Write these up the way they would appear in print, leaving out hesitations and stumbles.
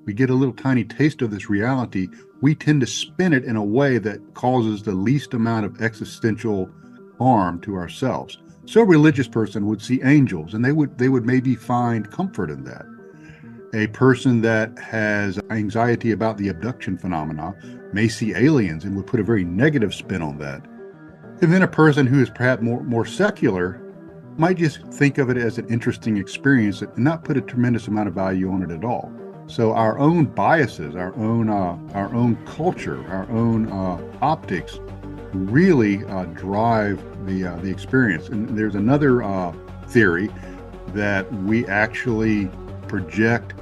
we get a little tiny taste of this reality, we tend to spin it in a way that causes the least amount of existential harm to ourselves. So a religious person would see angels, and they would maybe find comfort in that. A person that has anxiety about the abduction phenomena may see aliens and would put a very negative spin on that. And then a person who is perhaps more secular might just think of it as an interesting experience and not put a tremendous amount of value on it at all. So our own biases, our own culture, our own optics really drive the experience. And there's another theory that we actually project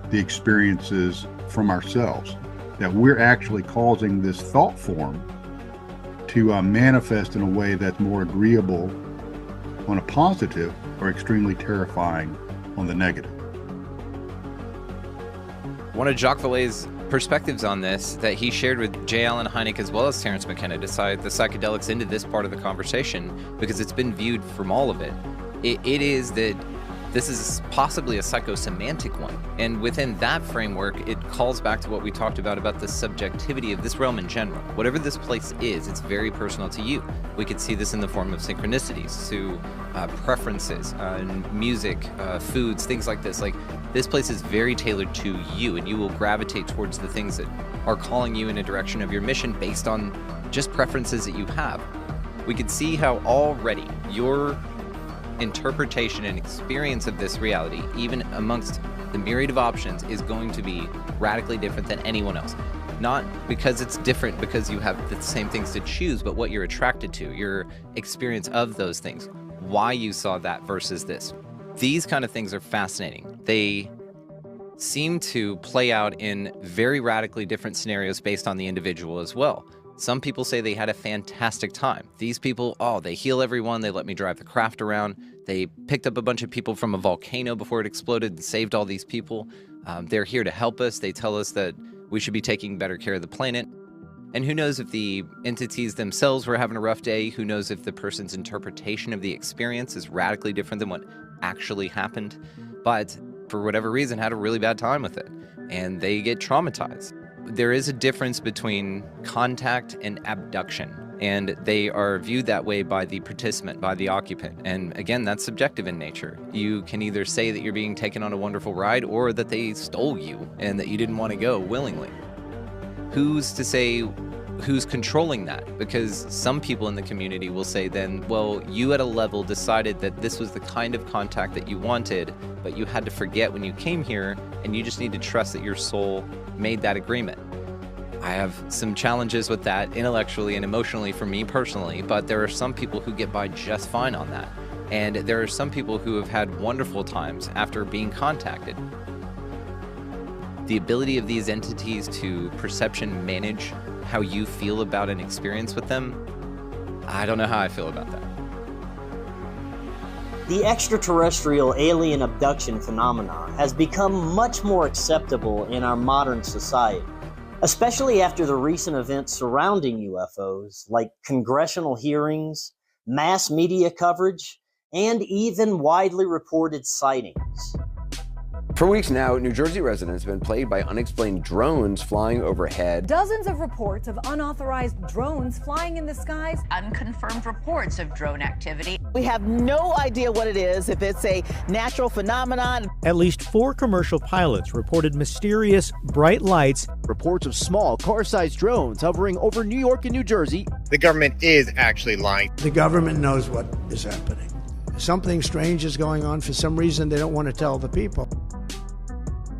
the experiences from ourselves, that we're actually causing this thought form to manifest in a way that's more agreeable on a positive or extremely terrifying on the negative. One of Jacques Vallée's perspectives on this that he shared with J. Allen Hynek as well as Terence McKenna decided the psychedelics into this part of the conversation because it's been viewed from all of it. It is that this is possibly a psychosemantic one. And within that framework, it calls back to what we talked about the subjectivity of this realm in general. Whatever this place is, it's very personal to you. We could see this in the form of synchronicities, to preferences, music, foods, things like this. Like, this place is very tailored to you, and you will gravitate towards the things that are calling you in a direction of your mission based on just preferences that you have. We could see how already your interpretation and experience of this reality, even amongst the myriad of options, is going to be radically different than anyone else. Not because it's different because you have the same things to choose, but what you're attracted to, your experience of those things, why you saw that versus this. These kind of things are fascinating. They seem to play out in very radically different scenarios based on the individual as well. Some people say they had a fantastic time. These people, they heal everyone. They let me drive the craft around. They picked up a bunch of people from a volcano before it exploded and saved all these people. They're here to help us. They tell us that we should be taking better care of the planet. And who knows if the entities themselves were having a rough day? Who knows if the person's interpretation of the experience is radically different than what actually happened? But for whatever reason, had a really bad time with it. And they get traumatized. There is a difference between contact and abduction, and they are viewed that way by the participant, by the occupant. And again, that's subjective in nature. You can either say that you're being taken on a wonderful ride or that they stole you and that you didn't want to go willingly. Who's to say who's controlling that? Because some people in the community will say then, well, you at a level decided that this was the kind of contact that you wanted, but you had to forget when you came here, and you just need to trust that your soul made that agreement. I have some challenges with that intellectually and emotionally for me personally, but there are some people who get by just fine on that. And there are some people who have had wonderful times after being contacted. The ability of these entities to perception manage how you feel about an experience with them, I don't know how I feel about that. The extraterrestrial alien abduction phenomena has become much more acceptable in our modern society, especially after the recent events surrounding UFOs, like congressional hearings, mass media coverage, and even widely reported sightings. For weeks now, New Jersey residents have been plagued by unexplained drones flying overhead. Dozens of reports of unauthorized drones flying in the skies. Unconfirmed reports of drone activity. We have no idea what it is, if it's a natural phenomenon. At least 4 commercial pilots reported mysterious bright lights. Reports of small car-sized drones hovering over New York and New Jersey. The government is actually lying. The government knows what is happening. Something strange is going on. For some reason, they don't want to tell the people.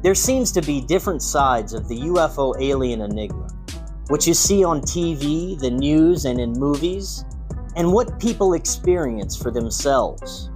There seems to be different sides of the UFO alien enigma, what you see on TV, the news, and in movies, and what people experience for themselves.